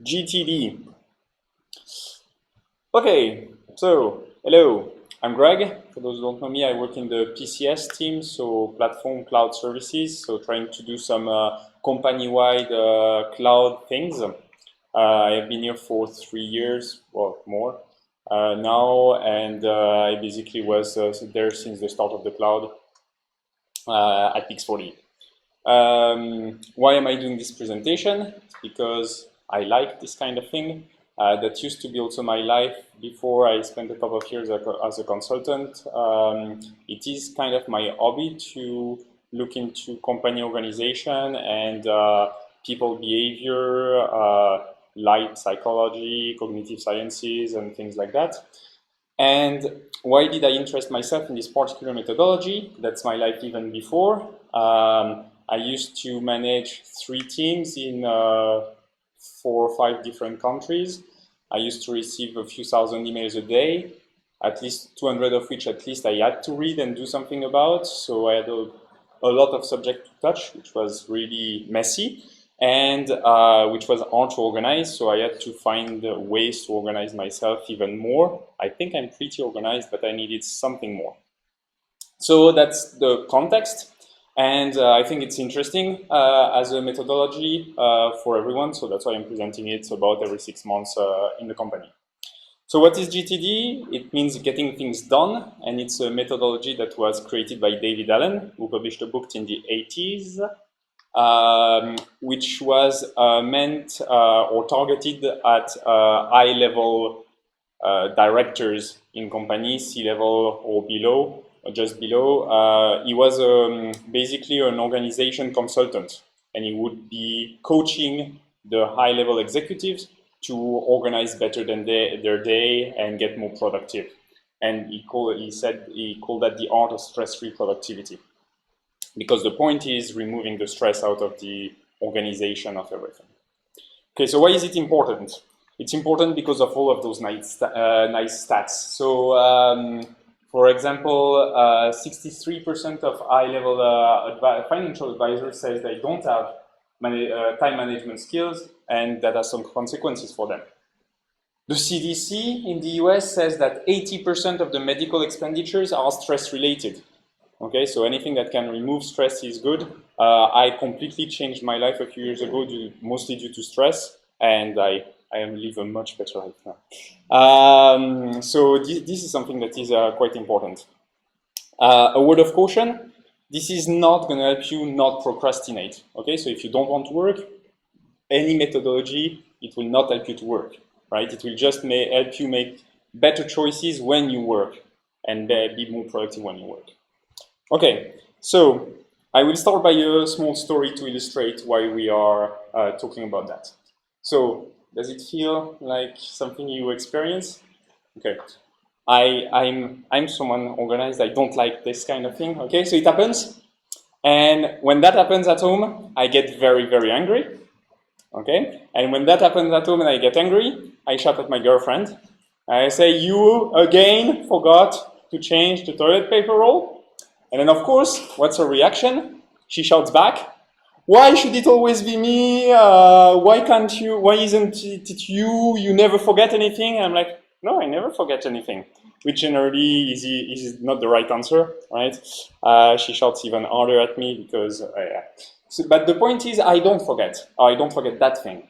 GTD. Okay, so hello, I'm Greg. For those who don't know me, I work in the PCS team, so Platform Cloud Services, so trying to do some company-wide cloud things. I have been here for 3 years, well, more now, and I basically was there since the start of the cloud at Pix40. Why am I doing this presentation? Because I like this kind of thing. That used to be also my life before I spent a couple of years as a consultant. It is kind of my hobby to look into company organization and people behavior, light psychology, cognitive sciences, and things like that. And why did I interest myself in this particular methodology? That's my life even before. I used to manage 3 teams in 4 or 5 different countries. I used to receive a few thousand emails a day, at least 200 of which at least I had to read and do something about. So I had a lot of subject to touch, which was really messy and which was hard to organize. So I had to find ways to organize myself even more. I think I'm pretty organized, but I needed something more. So that's the context. And I think it's interesting as a methodology for everyone. So that's why I'm presenting it about every 6 months in the company. So what is GTD? It means getting things done. And it's a methodology that was created by David Allen, who published a book in the 80s, which was meant or targeted at high-level directors in companies, C-level or below, or just below. He was basically an organization consultant, and he would be coaching the high-level executives to organize better than their day and get more productive. And he called that the art of stress-free productivity. Because the point is removing the stress out of the organization of everything. Okay, so why is it important? It's important because of all of those nice stats. So, for example, 63% of high-level financial advisors says they don't have time management skills, and that has some consequences for them. The CDC in the US says that 80% of the medical expenditures are stress-related. Okay, so anything that can remove stress is good. I completely changed my life a few years ago, mostly due to stress, and I live a much better life now. So this is something that is quite important. A word of caution, this is not going to help you not procrastinate. Okay, so if you don't want to work, any methodology, it will not help you to work, right? It will just help you make better choices when you work and be more productive when you work. Okay, so I will start by a small story to illustrate why we are talking about that. So, does it feel like something you experience? Okay, I'm someone organized. I don't like this kind of thing. Okay, so it happens, and when that happens at home, I get very, very angry. Okay, and when that happens at home and I get angry, I shout at my girlfriend. I say, "You again forgot to change the toilet paper roll." And then, of course, what's her reaction? She shouts back, "Why should it always be me? Why isn't it you? You never forget anything." And I'm like, "No, I never forget anything," which generally is not the right answer, right? She shouts even harder at me because, but the point is, I don't forget that thing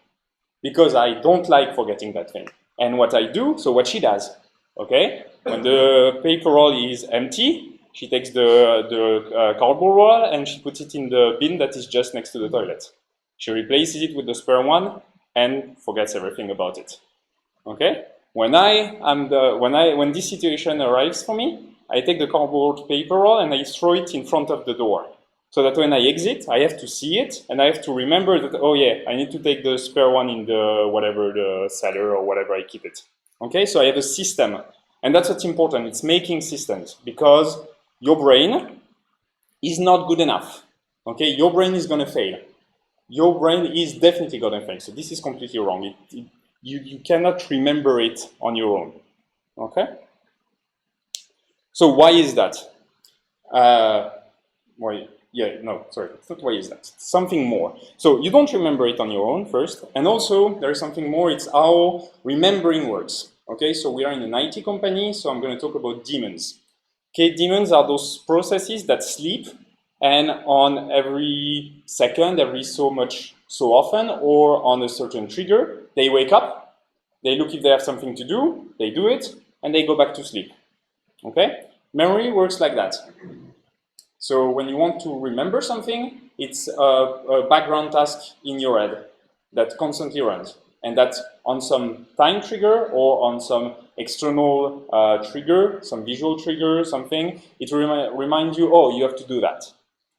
because I don't like forgetting that thing. And what I do, so what she does, okay, when the paper roll is empty, she takes the cardboard roll and she puts it in the bin that is just next to the toilet. She replaces it with the spare one and forgets everything about it. Okay? When this situation arrives for me, I take the cardboard paper roll and I throw it in front of the door. So that when I exit, I have to see it and I have to remember that, oh yeah, I need to take the spare one in the cellar or whatever I keep it. Okay? So I have a system. And that's what's important. It's making systems because your brain is not good enough. Okay, your brain is going to fail. Your brain is definitely going to fail. So this is completely wrong. You cannot remember it on your own. Okay. So why is that? Why? yeah, no, sorry, it's not why is that. It's something more. So you don't remember it on your own first, and also there is something more. It's how remembering works. Okay, so we are in an IT company, so I'm going to talk about daemons. Okay, daemons are those processes that sleep, and on every second, every so often, or on a certain trigger, they wake up, they look if they have something to do, they do it, and they go back to sleep. Okay, memory works like that. So when you want to remember something, it's a background task in your head that constantly runs. And that on some time trigger or on some external trigger, some visual trigger, something, it reminds you, oh, you have to do that.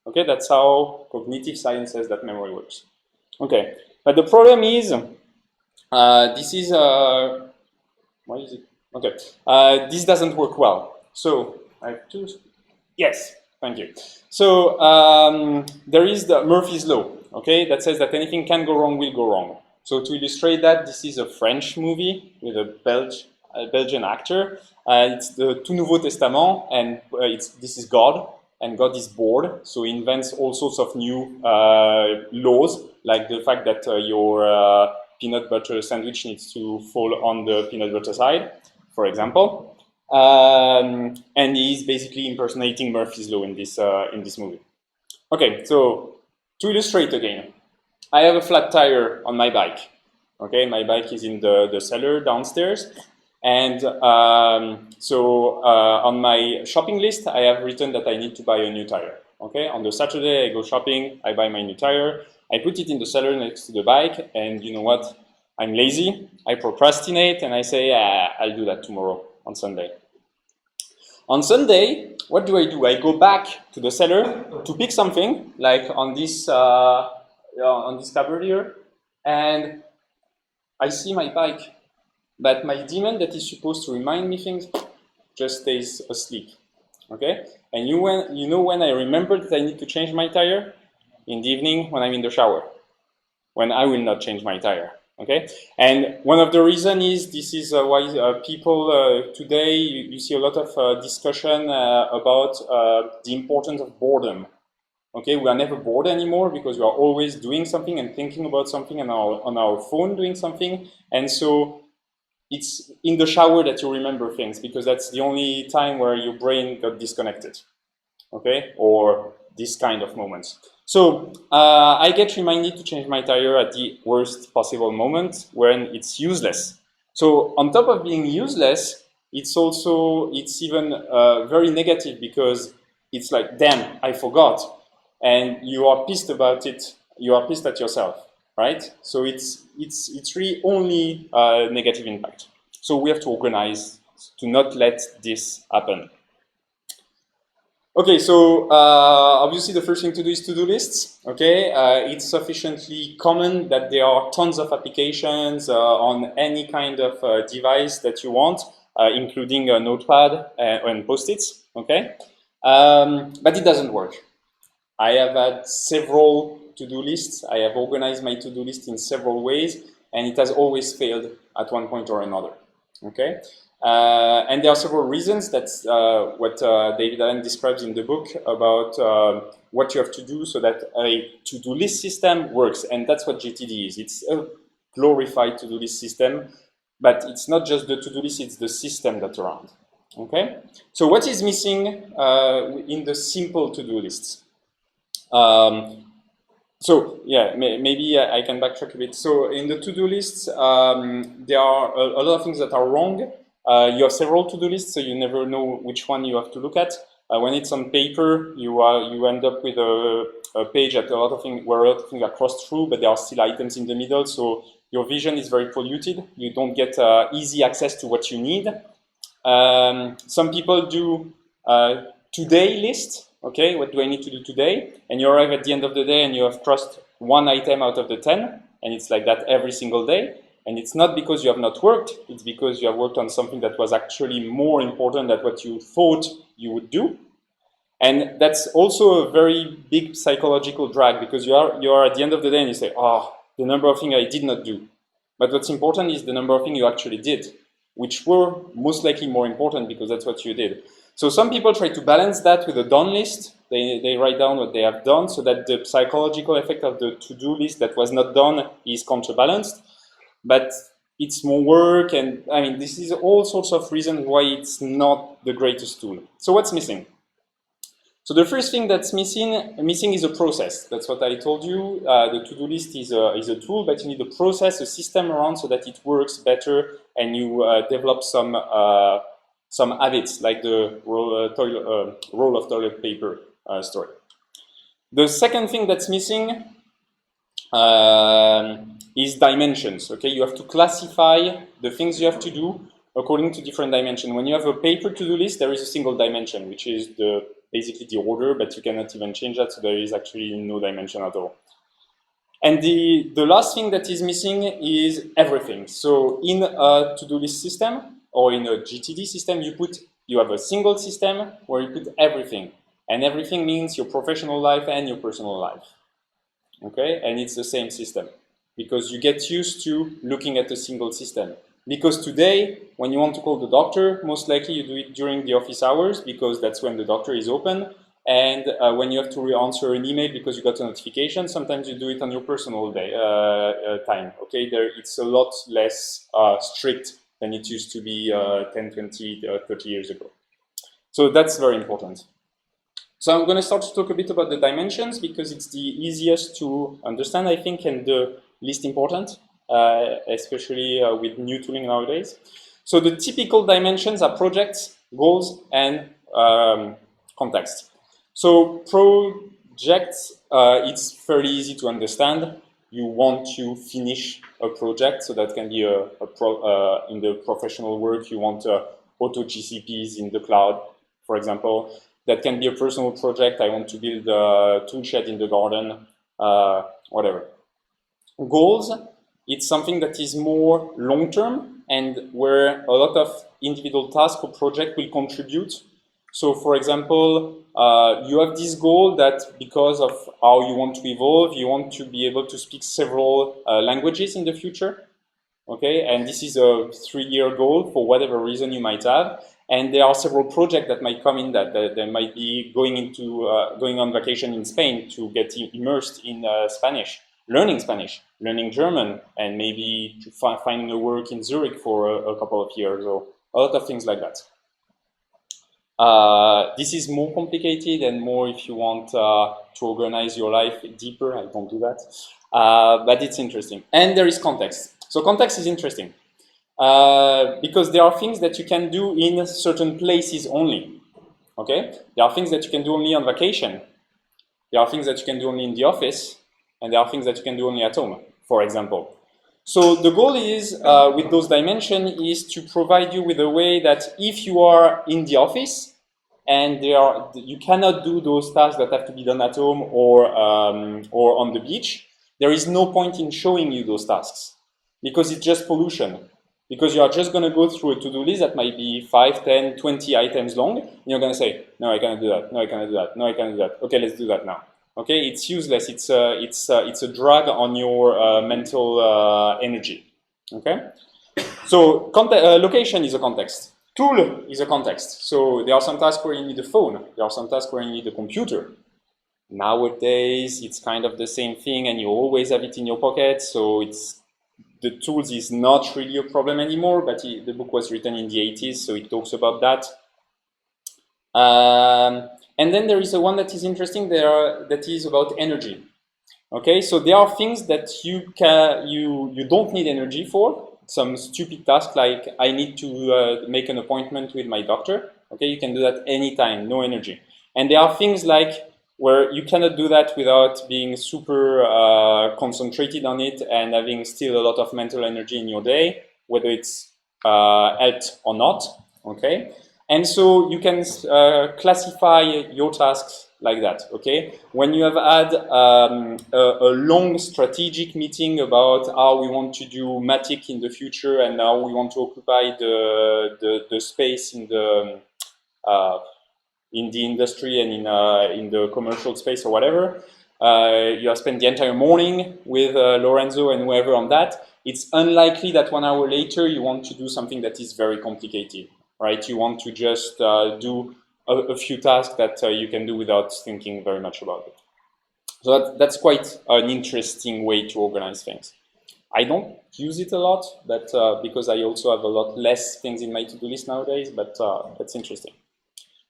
Okay, that's how cognitive science says that memory works. Okay, but the problem is, this is, why is it? Okay, this doesn't work well. So I have two. Yes, thank you. So there is the Murphy's Law, okay, that says that anything can go wrong will go wrong. So to illustrate that, this is a French movie with a Belgian actor. It's the Tout Nouveau Testament, and this is God, and God is bored, so he invents all sorts of new laws, like the fact that your peanut butter sandwich needs to fall on the peanut butter side, for example. And he's basically impersonating Murphy's Law in this movie. Okay, so to illustrate again, I have a flat tire on my bike. Okay, my bike is in the cellar downstairs, and so on my shopping list, I have written that I need to buy a new tire. Okay, on the Saturday I go shopping, I buy my new tire, I put it in the cellar next to the bike, and you know what? I'm lazy, I procrastinate, and I say, I'll do that tomorrow on Sunday. On Sunday, what do? I go back to the cellar to pick something, like on this cupboard here, and I see my bike, but my demon that is supposed to remind me things just stays asleep. Okay, and you know when I remember that I need to change my tire? In the evening when I'm in the shower, when I will not change my tire. Okay, and one of the reasons is this is why people today you see a lot of discussion about the importance of boredom. Okay, we are never bored anymore because we are always doing something and thinking about something and on our phone doing something, and so it's in the shower that you remember things because that's the only time where your brain got disconnected. Okay, or this kind of moments. So I get reminded to change my tire at the worst possible moment when it's useless. So on top of being useless, it's even very negative because it's like, damn, I forgot, and you are pissed about it. You are pissed at yourself, right? So it's really only negative impact. So we have to organize to not let this happen. Okay, so obviously the first thing to do is to-do lists. Okay, it's sufficiently common that there are tons of applications on any kind of device that you want, including a notepad and post-its. Okay, but it doesn't work. I have had several to-do lists. I have organized my to-do list in several ways, and it has always failed at one point or another. Okay. And there are several reasons. That's what David Allen describes in the book about what you have to do so that a to-do list system works. And that's what GTD is. It's a glorified to-do list system, but it's not just the to-do list, it's the system that's around. Okay? So what is missing in the simple to-do lists? So yeah, maybe I can backtrack a bit. So in the to-do lists, there are a lot of things that are wrong. You have several to-do lists, so you never know which one you have to look at. When it's on paper, you end up with a page that where a lot of things are crossed through, but there are still items in the middle, so your vision is very polluted. You don't get easy access to what you need. Some people do today list. Okay, what do I need to do today? And you arrive at the end of the day and you have crossed one item out of the 10, and it's like that every single day. And it's not because you have not worked, it's because you have worked on something that was actually more important than what you thought you would do. And that's also a very big psychological drag because you are at the end of the day and you say, oh, the number of things I did not do. But what's important is the number of things you actually did, which were most likely more important because that's what you did. So some people try to balance that with a done list, They write down what they have done so that the psychological effect of the to-do list that was not done is counterbalanced. But it's more work, and I mean, this is all sorts of reasons why it's not the greatest tool. So what's missing? So the first thing that's missing is a process. That's what I told you. The to-do list is a tool, but you need a process, a system around so that it works better, and you develop some habits, like the roll of toilet paper story. The second thing that's missing is dimensions. Okay, you have to classify the things you have to do according to different dimensions. When you have a paper to-do list, there is a single dimension, which is basically the order, but you cannot even change that, so there is actually no dimension at all. And the last thing that is missing is everything. So in a to-do list system or in a GTD system, you have a single system where you put everything. And everything means your professional life and your personal life. Okay, and it's the same system because you get used to looking at a single system. Because today, when you want to call the doctor, most likely you do it during the office hours because that's when the doctor is open. And when you have to answer an email because you got a notification, sometimes you do it on your personal day, time. Okay, it's a lot less strict than it used to be 10, 20, 30 years ago. So that's very important. So I'm going to start to talk a bit about the dimensions because it's the easiest to understand, I think, and the least important. Especially with new tooling nowadays. So the typical dimensions are projects, goals, and context. So projects, it's fairly easy to understand. You want to finish a project, so that can be in the professional work, you want auto GCPs in the cloud, for example. That can be a personal project. I want to build a tool shed in the garden, whatever. Goals, it's something that is more long-term and where a lot of individual tasks or project will contribute. So for example, you have this goal that because of how you want to evolve, you want to be able to speak several languages in the future. Okay, and this is a 3-year goal for whatever reason you might have. And there are several projects that might come in that might be going on vacation in Spain to get immersed in Spanish. Learning German, and maybe finding a work in Zurich for a couple of years, or a lot of things like that. This is more complicated and more if you want to organize your life deeper. I don't do that, but it's interesting. And there is context. So context is interesting because there are things that you can do in certain places only. Okay, there are things that you can do only on vacation. There are things that you can do only in the office. And there are things that you can do only at home, for example. So the goal is, with those dimensions, is to provide you with a way that if you are in the office and you cannot do those tasks that have to be done at home or on the beach, there is no point in showing you those tasks because it's just pollution. Because you are just going to go through a to-do list that might be 5, 10, 20 items long, and you're going to say, no, I cannot do that, no, I cannot do that, no, I cannot do that. Okay, let's do that now. Okay, it's useless. It's a drag on your mental energy. Okay, so location is a context. Tool is a context. So there are some tasks where you need a phone. There are some tasks where you need a computer. Nowadays, it's kind of the same thing, and you always have it in your pocket. So the tools is not really a problem anymore. But the book was written in the 80s, so it talks about that. And then there is a one that is interesting there that is about energy. Okay, so there are things that you don't need energy for. Some stupid task like I need to make an appointment with my doctor. Okay, you can do that anytime, no energy. And there are things like where you cannot do that without being super concentrated on it and having still a lot of mental energy in your day, whether it's helped or not. Okay. And so you can classify your tasks like that, okay? When you have had a long strategic meeting about how we want to do Matic in the future and how we want to occupy the space in the industry and in the commercial space or whatever, you have spent the entire morning with Lorenzo and whoever on that, it's unlikely that 1 hour later you want to do something that is very complicated. Right, you want to just do a few tasks that you can do without thinking very much about it. So that's quite an interesting way to organize things. I don't use it a lot, but because I also have a lot less things in my to-do list nowadays, but that's interesting.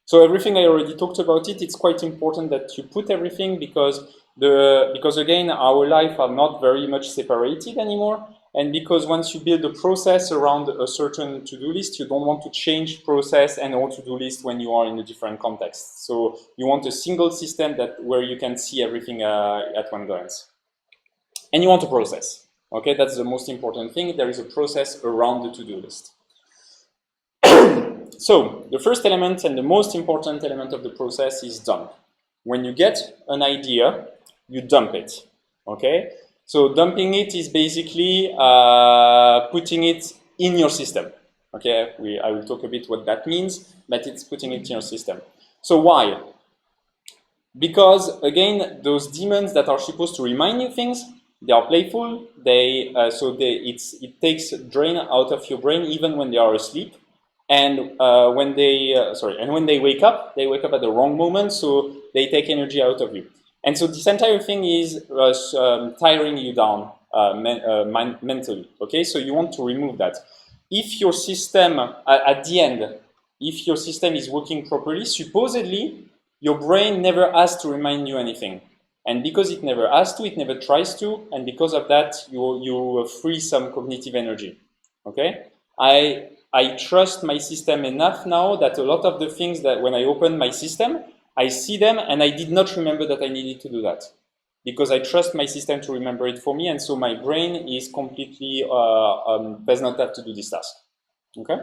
So everything I already talked about it, it's quite important that you put everything because again, our life are not very much separated anymore. And because once you build a process around a certain to-do list, you don't want to change process and or to-do list when you are in a different context. So you want a single system where you can see everything at one glance. And you want a process. Okay, that's the most important thing. There is a process around the to-do list. So the first element and the most important element of the process is dump. When you get an idea, you dump it. Okay, so dumping it is basically putting it in your system. Okay, I will talk a bit what that means, but it's putting it in your system. So why? Because again, those demons that are supposed to remind you things, they are playful. It takes drain out of your brain even when they are asleep. And when they wake up at the wrong moment, so they take energy out of you. And so this entire thing is tiring you down mentally. Okay, so you want to remove that. If your system, at the end, if your system is working properly, supposedly your brain never has to remind you anything. And because it never has to, it never tries to, and because of that, you free some cognitive energy. Okay, I trust my system enough now that a lot of the things that when I open my system, I see them and I did not remember that I needed to do that because I trust my system to remember it for me, and so my brain is completely does not have to do this task. Okay?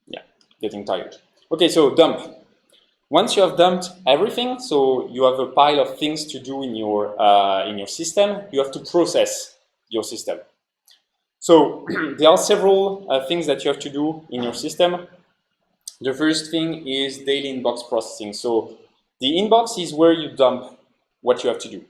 Yeah, getting tired. Okay, so dump. Once you have dumped everything, so you have a pile of things to do in your system, you have to process your system. So there are several things that you have to do in your system. The first thing is daily inbox processing. So the inbox is where you dump what you have to do.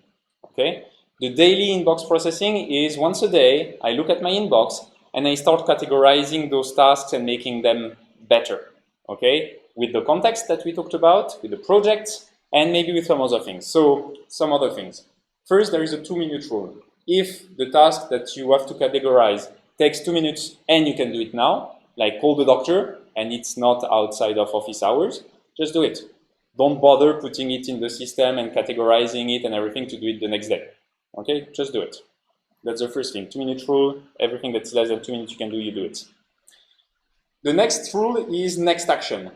Okay. The daily inbox processing is once a day, I look at my inbox and I start categorizing those tasks and making them better. Okay. With the context that we talked about, with the projects, and maybe with some other things. So some other things. First, there is a 2-minute rule. If the task that you have to categorize takes 2 minutes and you can do it now, like call the doctor and it's not outside of office hours, just do it. Don't bother putting it in the system and categorizing it and everything to do it the next day. Okay, just do it. That's the first thing. 2-minute rule, everything that's less than 2 minutes you can do, you do it. The next rule is next action.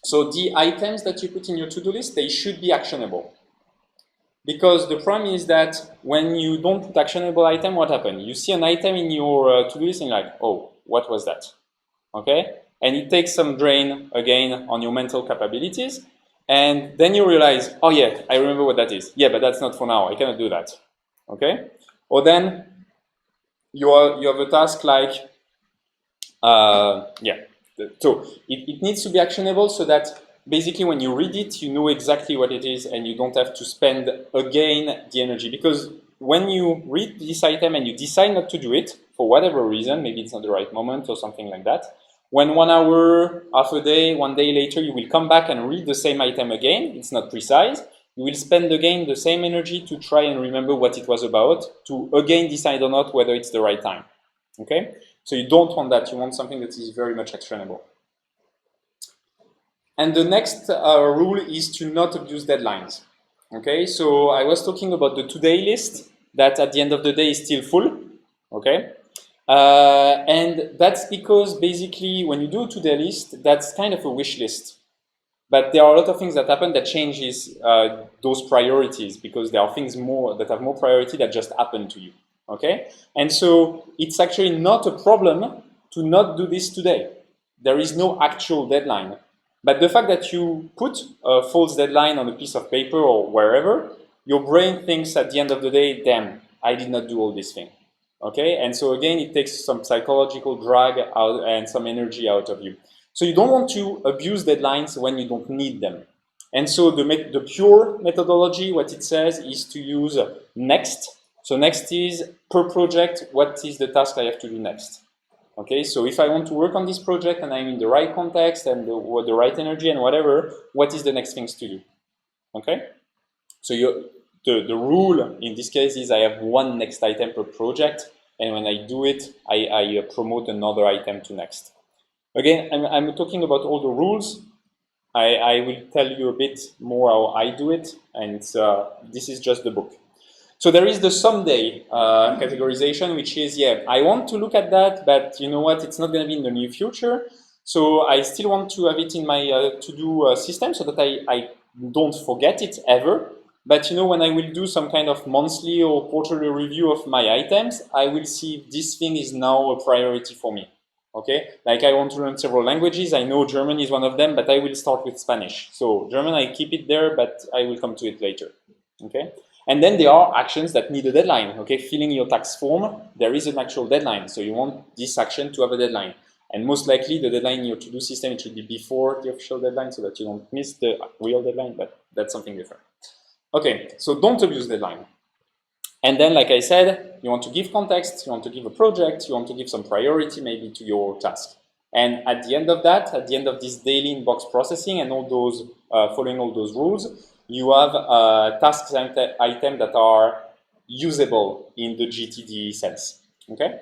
So the items that you put in your to-do list, they should be actionable. Because the problem is that when you don't put actionable item, what happens? You see an item in your to-do list and you're like, oh, what was that? Okay? And it takes some drain, again, on your mental capabilities. And then you realize, oh yeah, I remember what that is. Yeah, but that's not for now. I cannot do that. Okay? Or then you have a task like, so it needs to be actionable so that basically when you read it, you know exactly what it is and you don't have to spend again the energy. Because when you read this item and you decide not to do it, for whatever reason, maybe it's not the right moment or something like that, when 1 hour, half a day, 1 day later, you will come back and read the same item again, it's not precise, you will spend again the same energy to try and remember what it was about, to again decide or not whether it's the right time. Okay? So you don't want that, you want something that is very much actionable. And the next rule is to not abuse deadlines. Okay, so I was talking about the to-do list that at the end of the day is still full. Okay, and that's because basically when you do a to-do list, that's kind of a wish list. But there are a lot of things that happen that changes those priorities because there are things more that have more priority that just happen to you. Okay, and so it's actually not a problem to not do this today. There is no actual deadline. But the fact that you put a false deadline on a piece of paper or wherever, your brain thinks at the end of the day, damn, I did not do all this thing. Okay, and so again, it takes some psychological drag out and some energy out of you. So you don't want to abuse deadlines when you don't need them. And so the pure methodology, what it says is to use next. So next is per project, what is the task I have to do next? Okay, so if I want to work on this project and I'm in the right context and the right energy and whatever, what is the next things to do? Okay, so the rule in this case is I have one next item per project, and when I do it, I promote another item to next. Again, I'm talking about all the rules. I will tell you a bit more how I do it, and this is just the book. So there is the someday categorization, which is, yeah, I want to look at that, but you know what, it's not going to be in the near future. So I still want to have it in my to-do system so that I don't forget it ever. But you know, when I will do some kind of monthly or quarterly review of my items, I will see if this thing is now a priority for me. Okay, like I want to learn several languages. I know German is one of them, but I will start with Spanish. So German, I keep it there, but I will come to it later. Okay. And then there are actions that need a deadline. Okay, filling your tax form, there is an actual deadline. So you want this action to have a deadline. And most likely the deadline in your to-do system, it should be before the official deadline so that you don't miss the real deadline, but that's something different. Okay, so don't abuse deadline. And then, like I said, you want to give context, you want to give a project, you want to give some priority maybe to your task. And at the end of that, at the end of this daily inbox processing and all those, following all those rules, you have tasks items that are usable in the GTD sense. Okay?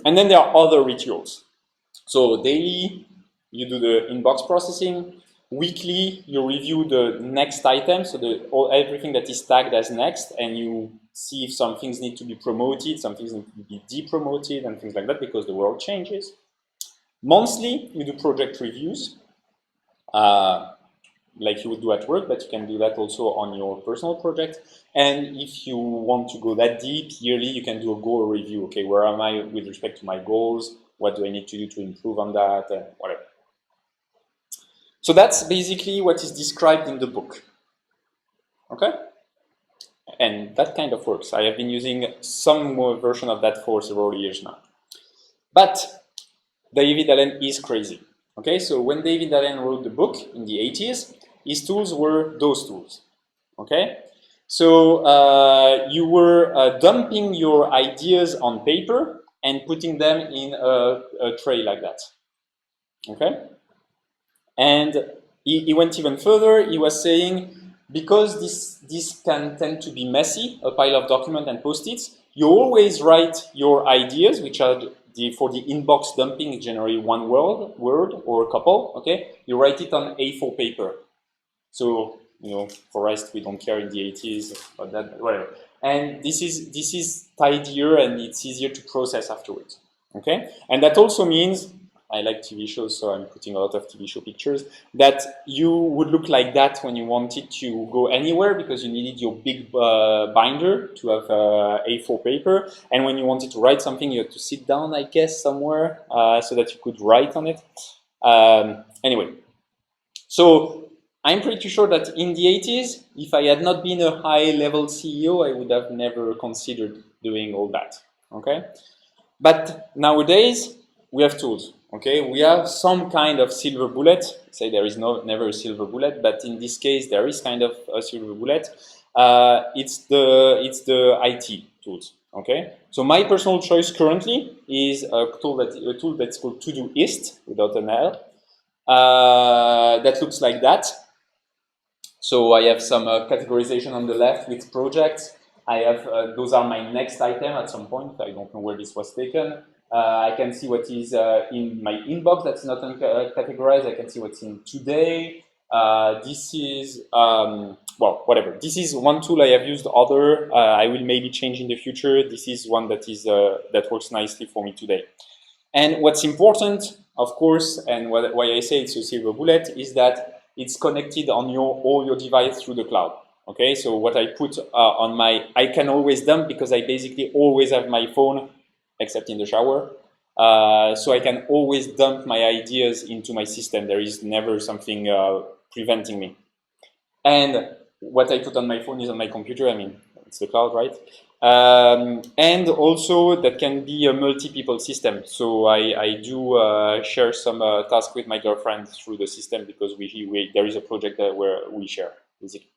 And then there are other rituals. So daily, you do the inbox processing. Weekly, you review the next item, so everything that is tagged as next, and you see if some things need to be promoted, some things need to be depromoted, and things like that, because the world changes. Monthly, you do project reviews, like you would do at work, but you can do that also on your personal project. And if you want to go that deep, yearly, you can do a goal review. Okay, where am I with respect to my goals? What do I need to do to improve on that? And whatever. So that's basically what is described in the book. Okay? And that kind of works. I have been using some more version of that for several years now. But David Allen is crazy. Okay, so when David Allen wrote the book in the 80s, his tools were those tools. Okay, so you were dumping your ideas on paper and putting them in a tray like that. Okay, and he went even further. He was saying, because this can tend to be messy, a pile of document and post-its, you always write your ideas, which are for the inbox dumping, generally one word or a couple. Okay, you write it on A4 paper. So, you know, for rest, we don't care in the 80s, but that, whatever. And this is tidier and it's easier to process afterwards. Okay, and that also means, I like TV shows, so I'm putting a lot of TV show pictures, that you would look like that when you wanted to go anywhere because you needed your big binder to have A4 paper. And when you wanted to write something, you had to sit down, I guess, somewhere so that you could write on it. Anyway, so I'm pretty sure that in the 80s, if I had not been a high-level CEO, I would have never considered doing all that. Okay, but nowadays we have tools. Okay, we have some kind of silver bullet. Say there is never a silver bullet, but in this case there is kind of a silver bullet. It's the IT tools. Okay, so my personal choice currently is a tool that's called Todoist without an L. That looks like that. So I have some categorization on the left with projects. I have those are my next item at some point. I don't know where this was taken. I can see what is in my inbox that's not categorized. I can see what's in today. This is, well, whatever. This is one tool I have used. Other, I will maybe change in the future. This is one that is that works nicely for me today. And what's important, of course, and why I say it's a silver bullet, is that it's connected on all your device through the cloud. Okay, so what I put on my, I can always dump because I basically always have my phone, except in the shower. So I can always dump my ideas into my system. There is never something preventing me. And what I put on my phone is on my computer. I mean, it's the cloud, right? And also that can be a multi-people system. So I do share some tasks with my girlfriend through the system because there is a project where we share, basically.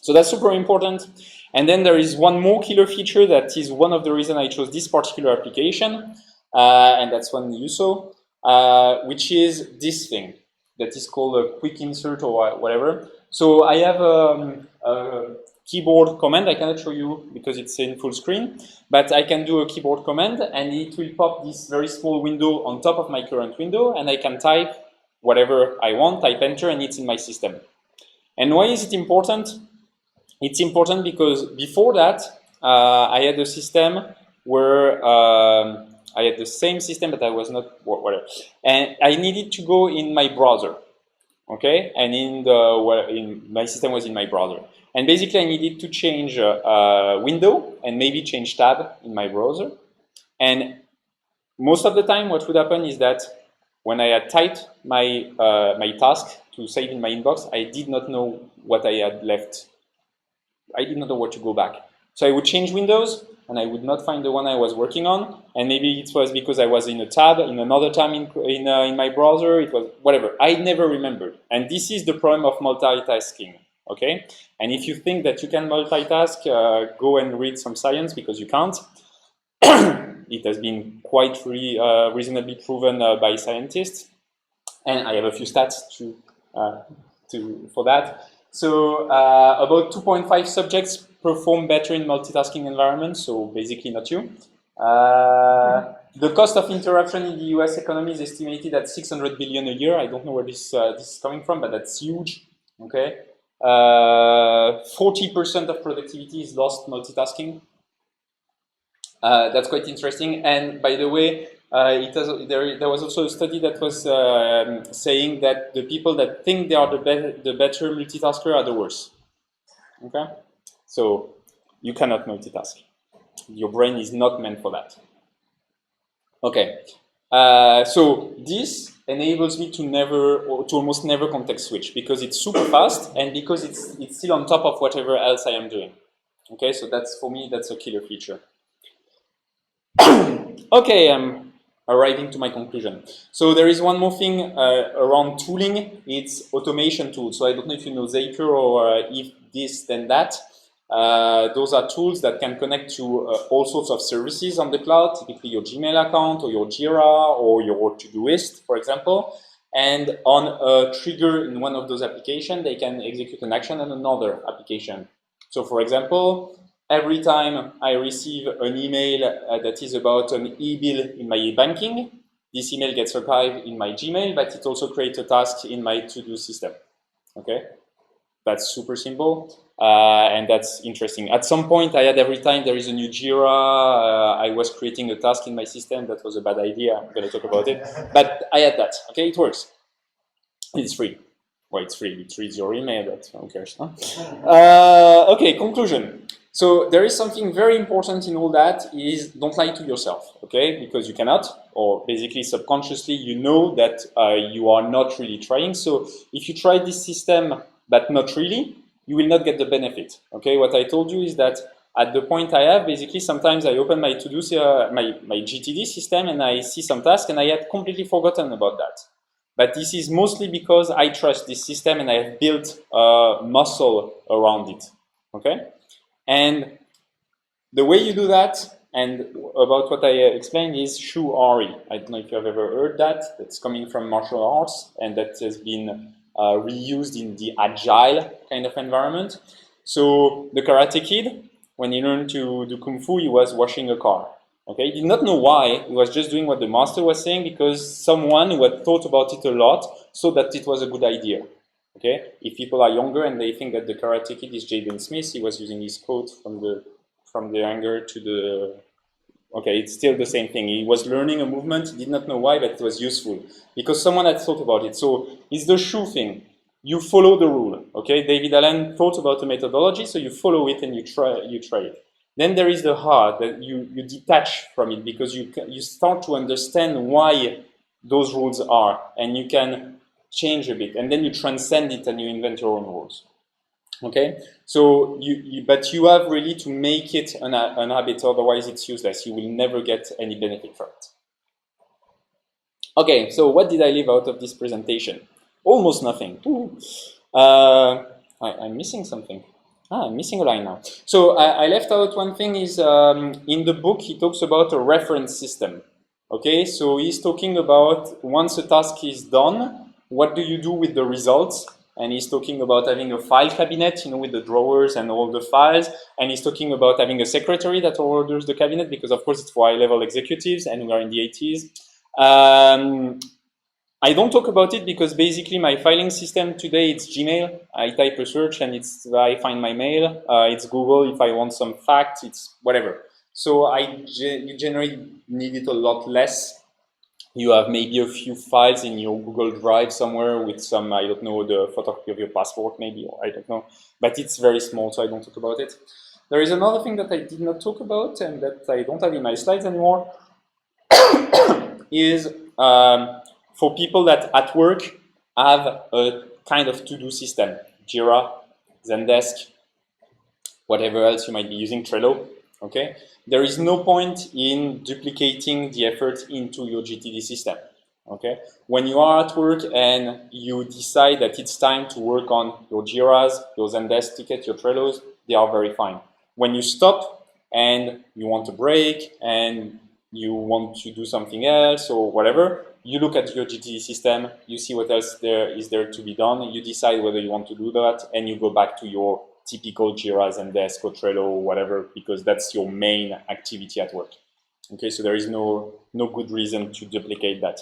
So that's super important. And then there is one more killer feature that is one of the reasons I chose this particular application, and that's one you saw, which is this thing that is called a quick insert or whatever. So I have a keyboard command. I cannot show you because it's in full screen, but I can do a keyboard command and it will pop this very small window on top of my current window, and I can type whatever I want, type enter, and it's in my system. And why is it important? It's important because before that, I had a system where I had the same system, but I was not whatever, and I needed to go in my browser, okay? And my system was in my browser, and basically I needed to change window and maybe change tab in my browser, and most of the time, what would happen is that when I had typed my my task to save in my inbox, I did not know what I had left. I did not know where to go back. So I would change windows and I would not find the one I was working on. And maybe it was because I was in a tab, in another tab in my browser, it was whatever. I never remembered. And this is the problem of multitasking, okay? And if you think that you can multitask, go and read some science because you can't. It has been quite reasonably proven by scientists. And I have a few stats for that. So about 2.5 subjects perform better in multitasking environments, so basically not you. The cost of interruption in the US economy is estimated at 600 billion a year. I don't know where this is coming from, but that's huge. Okay, 40% of productivity is lost multitasking. That's quite interesting. And by the way, there was also a study that was saying that the people that think they are the better multitasker are the worst. Okay, so you cannot multitask. Your brain is not meant for that. Okay, so this enables me to almost never context switch because it's super fast and because it's still on top of whatever else I am doing. Okay, so for me that's a killer feature. Okay, I'm arriving to my conclusion. So there is one more thing around tooling. It's automation tools. So I don't know if you know Zapier or if this then that. Those are tools that can connect to all sorts of services on the cloud, typically your Gmail account or your Jira or your Todoist, for example. And on a trigger in one of those applications, they can execute an action on another application. So for example, every time I receive an email that is about an e-bill in my banking, this email gets archived in my Gmail, but it also creates a task in my to-do system. Okay, that's super simple and that's interesting. At some point, I had every time there is a new Jira, I was creating a task in my system. That was a bad idea. I'm going to talk about it, but I had that. Okay, it works. It's free. Well, it's free. It reads your email, but who cares? Huh? Okay, conclusion. So there is something very important in all that is don't lie to yourself, okay? Because you cannot, or basically subconsciously you know that you are not really trying. So if you try this system but not really, you will not get the benefit, okay? What I told you is that at the point I have, basically sometimes I open my to-do, my GTD system and I see some task and I had completely forgotten about that. But this is mostly because I trust this system and I have built muscle around it, okay? And the way you do that, and about what I explained, is Shu Ari. I don't know if you have ever heard that. That's coming from martial arts, and that has been reused in the agile kind of environment. So the Karate Kid, when he learned to do Kung Fu, he was washing a car. Okay, he did not know why. He was just doing what the master was saying because someone who had thought about it a lot saw that it was a good idea. Okay, if people are younger and they think that the Karate Kid is Jaden Smith, he was using his quote from the anger to the. Okay, it's still the same thing. He was learning a movement, he did not know why, but it was useful because someone had thought about it. So it's the shoe thing. You follow the rule. Okay, David Allen thought about a methodology, so you follow it and you try it. Then there is the hard that you detach from it because you start to understand why those rules are, and you can change a bit, and then you transcend it and you invent your own rules. Okay, so but you have really to make it an habit, otherwise it's useless. You will never get any benefit from it. Okay, so what did I leave out of this presentation? Almost nothing. I'm missing something. I'm missing a line now. So I left out one thing is in the book he talks about a reference system. Okay, so he's talking about once a task is done, what do you do with the results? And he's talking about having a file cabinet, you know, with the drawers and all the files. And he's talking about having a secretary that orders the cabinet because, of course, it's for high-level executives, and we are in the 80s. I don't talk about it because basically my filing system today, it's Gmail. I type a search and I find my mail. It's Google if I want some facts, it's whatever. So you generally need it a lot less. You have maybe a few files in your Google Drive somewhere with some, I don't know, the photocopy of your passport maybe, or I don't know. But it's very small, so I don't talk about it. There is another thing that I did not talk about and that I don't have in my slides anymore is for people that at work have a kind of to-do system, Jira, Zendesk, whatever else you might be using, Trello, okay? There is no point in duplicating the effort into your GTD system, okay? When you are at work and you decide that it's time to work on your Jiras, your Zendesk tickets, your Trellos, they are very fine. When you stop and you want a break and you want to do something else or whatever, you look at your GTD system, you see what else there is there to be done, you decide whether you want to do that, and you go back to your typical Jira, Zendesk, or Trello, or whatever, because that's your main activity at work. Okay, so there is no good reason to duplicate that.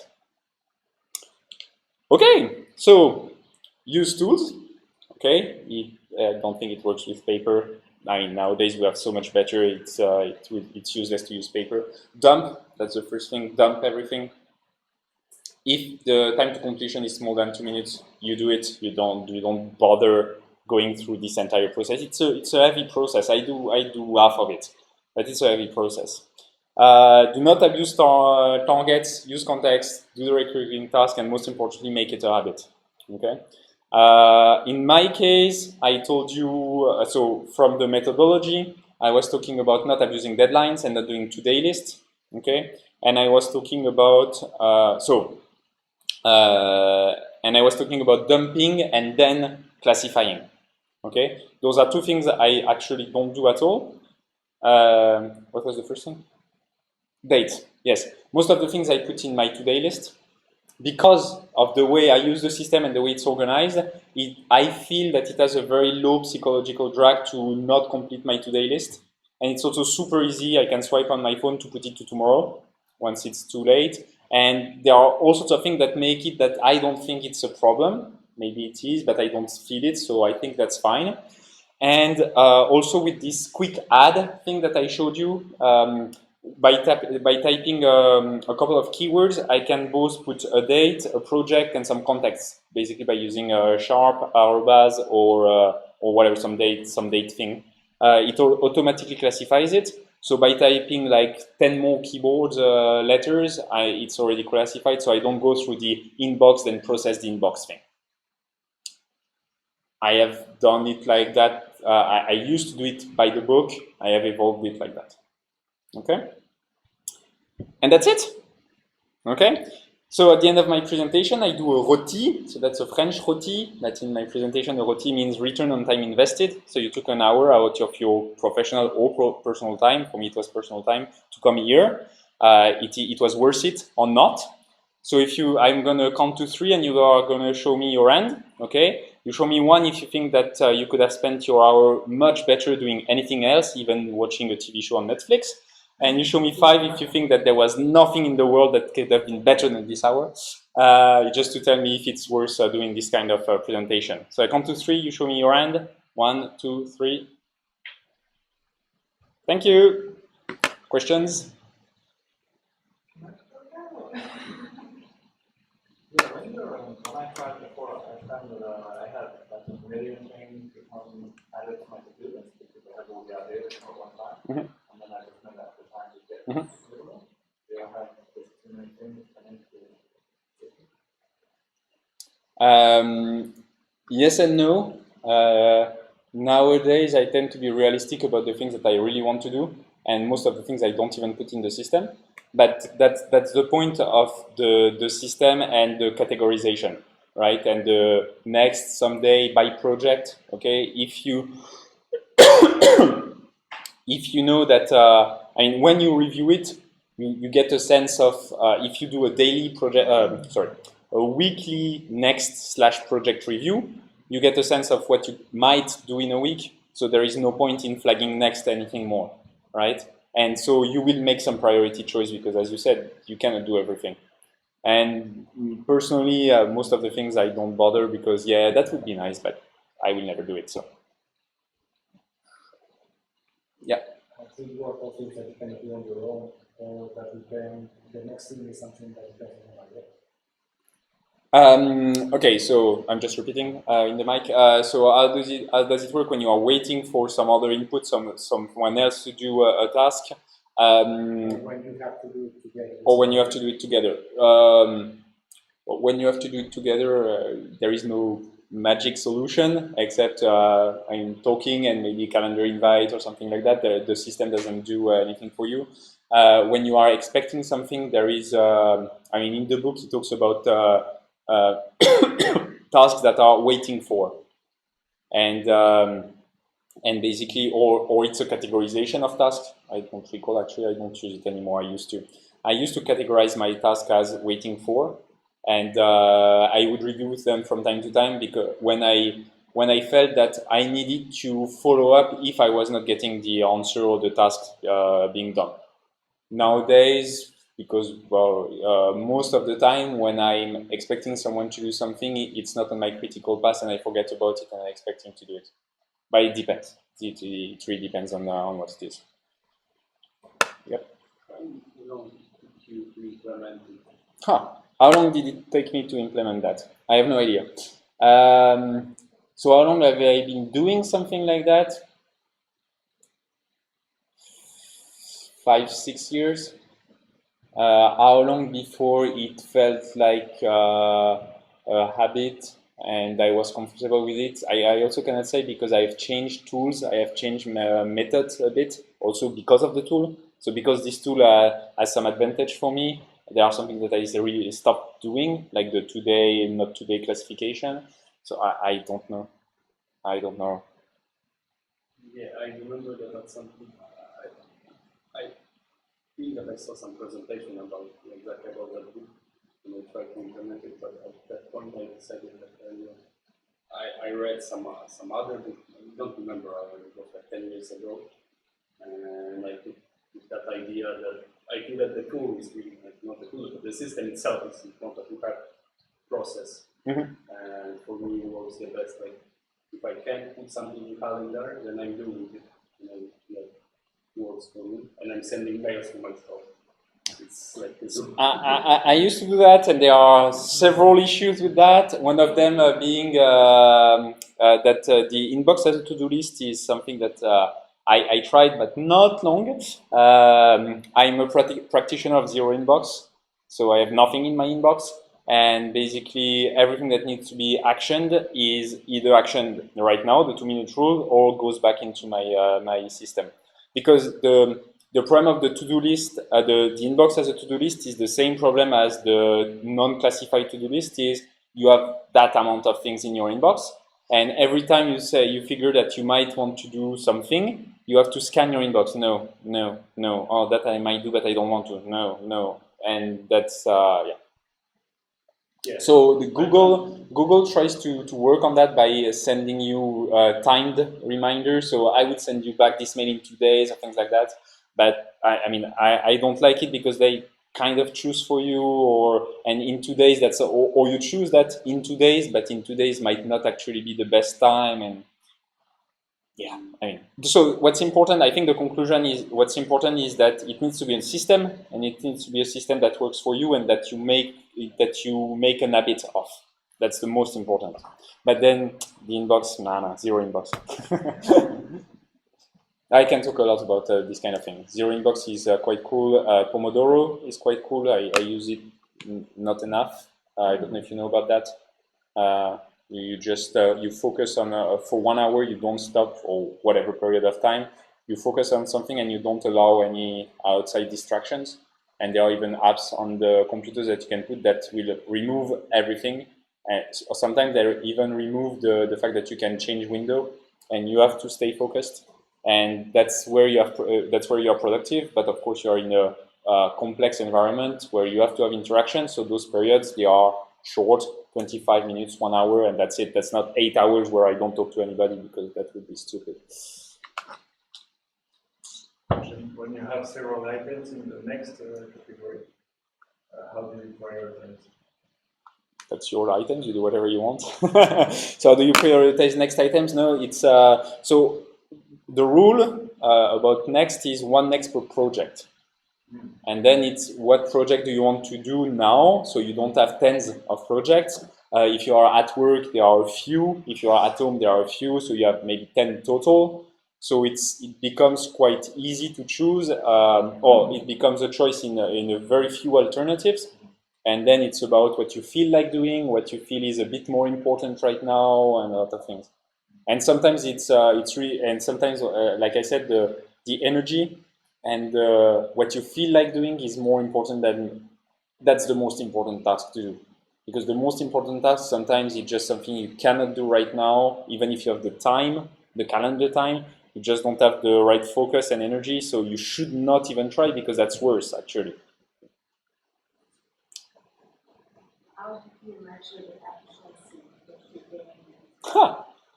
Okay, so use tools. Okay, I don't think it works with paper. I mean, nowadays we have so much better. It's useless to use paper. Dump. That's the first thing. Dump everything. If the time to completion is more than 2 minutes, you do it. You don't bother going through this entire process. It's a heavy process. I do half of it, but it's a heavy process. Do not abuse targets. Use context. Do the recurring task, and most importantly, make it a habit. Okay. In my case, I told you, so from the methodology, I was talking about not abusing deadlines and not doing to-do lists, okay? And I was talking about, and I was talking about dumping and then classifying, okay? Those are two things that I actually don't do at all. What was the first thing? Date, yes. Most of the things I put in my to-do list, because of the way I use the system and the way it's organized, I feel that it has a very low psychological drag to not complete my to-do list. And it's also super easy. I can swipe on my phone to put it to tomorrow once it's too late. And there are all sorts of things that make it that I don't think it's a problem. Maybe it is, but I don't feel it. So I think that's fine. And also with this quick add thing that I showed you, by typing a couple of keywords, I can both put a date, a project, and some context, basically by using sharp, arrobas, or whatever, some date thing. It automatically classifies it. So by typing like 10 more keyboard letters, it's already classified, so I don't go through the inbox, then process the inbox thing. I have done it like that. I used to do it by the book. I have evolved it like that. Okay? And that's it. Okay? So at the end of my presentation, I do a roti. So that's a French roti. That in my presentation, a roti means return on time invested. So you took an hour out of your professional or personal time. For me, it was personal time to come here. It was worth it or not. So I'm going to count to 3 and you are going to show me your hand. Okay? You show me 1 if you think that you could have spent your hour much better doing anything else, even watching a TV show on Netflix. And you show me 5 if you think that there was nothing in the world that could have been better than this hour, just to tell me if it's worth doing this kind of presentation. So I count to 3, you show me your hand. 1, 2, 3. Thank you. Questions? When I tried before, I found that I had like a million things become added to my to-do list because I have all the ideas at one time, and then I just never have the time to get them. Do I have just too many things coming to Yes and no. Nowadays, I tend to be realistic about the things that I really want to do, and most of the things I don't even put in the system. But that's the point of the system and the categorization, right? And the next someday by project. Okay, if you if you know that, I mean, when you review it, you get a sense of if you do a daily project, a weekly next/project review, you get a sense of what you might do in a week. So there is no point in flagging next anything more, right? And so you will make some priority choice because, as you said, you cannot do everything. And personally, most of the things I don't bother because, yeah, that would be nice, but I will never do it. So, yeah. I think work also is that you can do on your own, or that you can, the next thing is something that you can do. Okay, so I'm just repeating in the mic. So how does it work when you are waiting for some other input, someone else to do a task? When you have to do it together. Or when you have to do it together. When you have to do it together, there is no magic solution except I'm talking and maybe a calendar invite or something like that. The system doesn't do anything for you. When you are expecting something, there is, I mean, in the book, he talks about tasks that are waiting for. And basically, or it's a categorization of tasks. I don't recall, actually, I don't use it anymore. I used to categorize my task as waiting for, and I would review them from time to time because when I felt that I needed to follow up if I was not getting the answer or the task being done. Nowadays, because most of the time when I'm expecting someone to do something, it's not on my critical path and I forget about it and I expect him to do it. But it depends. It really depends on what it is. Yep. How long did it take me to implement that? I have no idea. So how long have I been doing something like that? 5, 6 years. How long before it felt like a habit and I was comfortable with it? I also cannot say because I have changed tools, I have changed methods a bit, also because of the tool. So because this tool has some advantage for me, there are something that I really stopped doing, like the today, not today classification. So I don't know. I don't know. Yeah, I remember that at some point, I think that I saw some presentation about exactly about that book, and I tried to implement it, but at that point I decided that I read some other book, I don't remember, it was like 10 years ago, and I took that idea that I think that the tool is really, like, not the tool, but the system itself is not a two-part process. And for me, it works the best. Like, if I can put something in calendar, then I'm doing it. Like, works for me, and I'm sending mails to myself. It's like this. I used to do that, and there are several issues with that. One of them being that the inbox as a to-do list is something that I tried, but not long. I'm a practitioner of zero inbox, so I have nothing in my inbox, and basically everything that needs to be actioned is either actioned right now, the 2-minute rule, or goes back into my system. Because the problem of the to-do list, the inbox as a to-do list is the same problem as the non-classified to-do list is you have that amount of things in your inbox. And every time you figure that you might want to do something, you have to scan your inbox. No, no, no. Oh, that I might do, but I don't want to. No, no. And that's, yeah. Yeah. So the Google tries to work on that by sending you timed reminders. So I would send you back this mail in 2 days or things like that. But I don't like it because they kind of choose for you, and in 2 days or you choose that in 2 days, but in 2 days might not actually be the best time. And yeah, so what's important, I think the conclusion is what's important is that it needs to be a system, and it needs to be a system that works for you and that you make an habit of. That's the most important. But then the inbox, zero inbox. I can talk a lot about this kind of thing. Zero inbox is quite cool. Pomodoro is quite cool. I use it not enough. I don't know if you know about that. You just you focus on for 1 hour. You don't stop for whatever period of time. You focus on something and you don't allow any outside distractions. And there are even apps on the computers that you can put that will remove everything. And sometimes they even remove the fact that you can change window, and you have to stay focused. and that's where you are productive. But of course, you are in a complex environment where you have to have interaction. So those periods, they are short, 25 minutes, 1 hour, and that's it. That's not 8 hours where I don't talk to anybody, because that would be stupid. When you have several items in the next category, how do you prioritize? That's your items. You do whatever you want. So do you prioritize next items? No, it's so the rule about next is one next per project. And then it's what project do you want to do now, so you don't have tens of projects. If you are at work, there are a few. If you are at home, there are a few, so you have maybe 10 total. So it becomes quite easy to choose, or it becomes a choice in a very few alternatives. And then it's about what you feel like doing, what you feel is a bit more important right now, and a lot of things. And sometimes it's really, and sometimes, like I said, the energy and what you feel like doing is more important than, that's the most important task to do. Because the most important task, sometimes it's just something you cannot do right now, even if you have the time, the calendar time, you just don't have the right focus and energy, so you should not even try, because that's worse, actually. How do you measure the efficiency that you gain?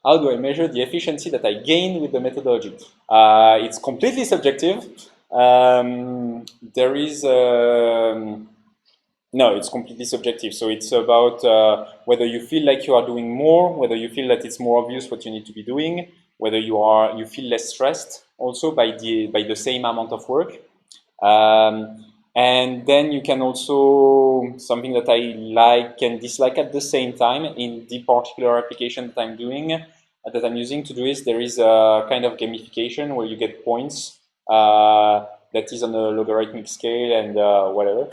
How do I measure the efficiency that I gain with the methodology? It's completely subjective. There is no, it's completely subjective. So it's about whether you feel like you are doing more, whether you feel that it's more obvious what you need to be doing, whether you feel less stressed also by the same amount of work. And then you can also, something that I like and dislike at the same time in the particular application that I'm doing, that I'm using to do is, there is a kind of gamification where you get points that is on a logarithmic scale and whatever.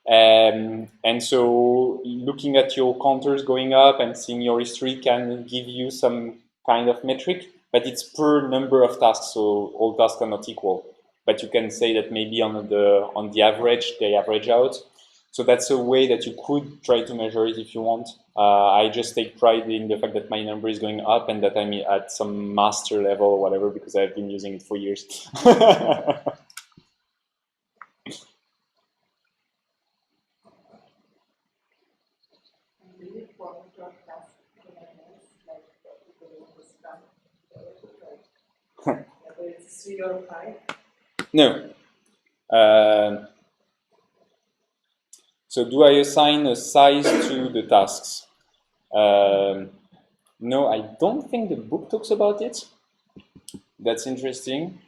And so looking at your counters going up and seeing your history can give you some kind of metric, but it's per number of tasks, so all tasks are not equal. But you can say that maybe on the average, they average out. So that's a way that you could try to measure it if you want. I just take pride in the fact that my number is going up and that I'm at some master level or whatever, because I've been using it for years. Whether it's 3 or 5? No. So do I assign a size to the tasks? No, I don't think the book talks about it. That's interesting.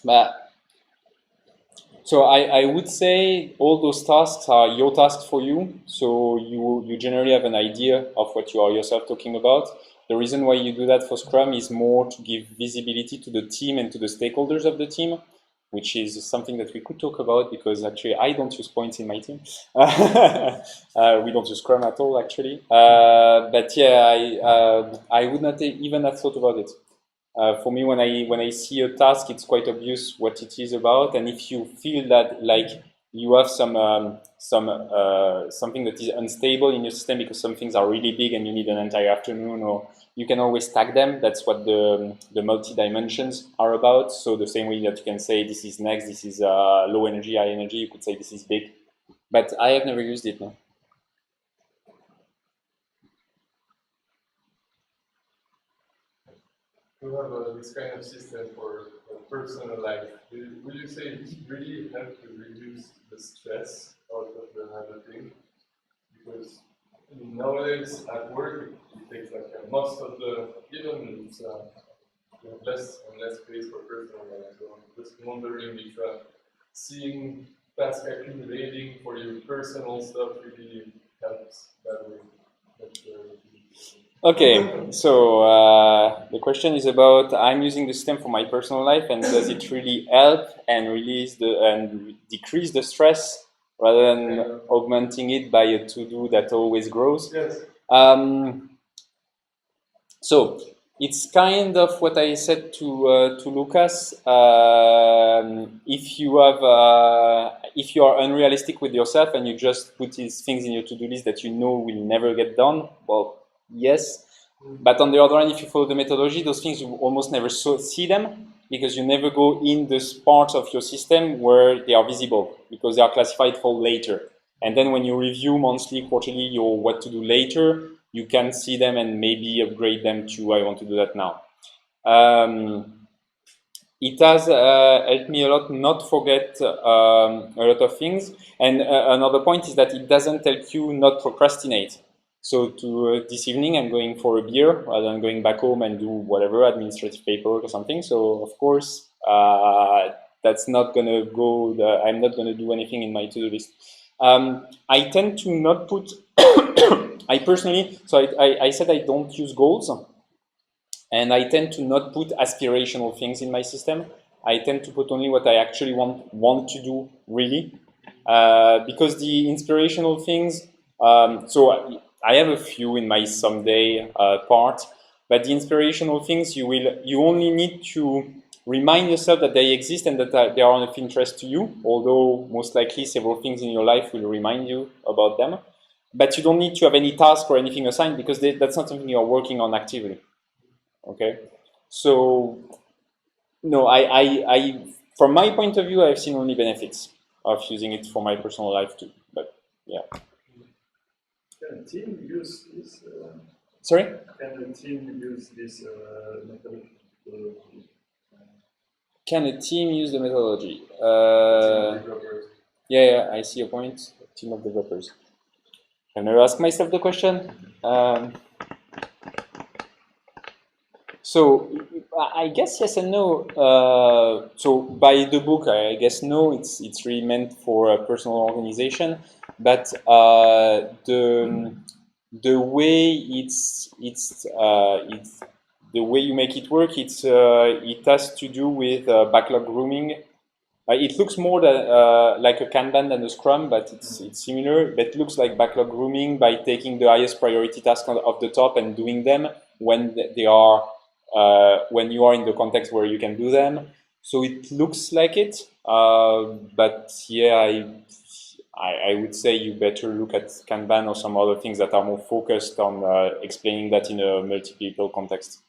But so I would say all those tasks are your tasks for you. So you generally have an idea of what you are yourself talking about. The reason why you do that for Scrum is more to give visibility to the team and to the stakeholders of the team, which is something that we could talk about, because actually I don't use points in my team. We don't use Scrum at all, actually. But yeah, I would not even have thought about it. For me, when I see a task, it's quite obvious what it is about, and if you feel that like you have something that is unstable in your system because some things are really big and you need an entire afternoon, or you can always tag them. That's what the multi-dimensions are about. So the same way that you can say this is next, this is low energy, high energy, you could say this is big. But I have never used it, no. To have this kind of system for personal life, would you say it really helps to reduce the stress out of another thing? Because nowadays at work, it takes like most of the, even it's, you have less and less space for personal life. So I'm just wondering if seeing tasks accumulating for your personal stuff really helps that way. Okay, so the question is about, I'm using the system for my personal life, and does it really help and decrease the stress rather than augmenting it by a to-do that always grows? Yes. So it's kind of what I said to Lucas. If you are unrealistic with yourself and you just put these things in your to-do list that you know will never get done, well, yes. But on the other hand, if you follow the methodology, those things you almost never see them because you never go in this part of your system where they are visible because they are classified for later. And then when you review monthly, quarterly, your what to do later, you can see them and maybe upgrade them to I want to do that now. It has helped me a lot not forget a lot of things. And another point is that it doesn't help you not procrastinate. So this evening, I'm going for a beer rather than going back home and do whatever administrative paperwork or something. So of course, that's not going to go. I'm not going to do anything in my to-do list. I tend to not put. I personally, so I said I don't use goals. And I tend to not put aspirational things in my system. I tend to put only what I actually want to do really. Because the inspirational things, so I have a few in my someday part, but the inspirational things you only need to remind yourself that they exist and that they are of interest to you, although most likely several things in your life will remind you about them. But you don't need to have any task or anything assigned because that's not something you're working on actively. Okay, so no, from my point of view, I've seen only benefits of using it for my personal life too. But yeah. Can a team use this? Sorry? Can a team use this methodology? Can a team use the methodology? Developers. Yeah, I see your point. Team of developers. Can I ask myself the question? So I guess yes and no. So by the book, I guess no. It's really meant for a personal organization, but the way it's the way you make it work. It has to do with backlog grooming. It looks more like a Kanban than a Scrum, but it's similar. But it looks like backlog grooming by taking the highest priority tasks off the top and doing them when they are when you are in the context where you can do them. So it looks like it, but yeah, I would say you better look at Kanban or some other things that are more focused on explaining that in a multi-people context.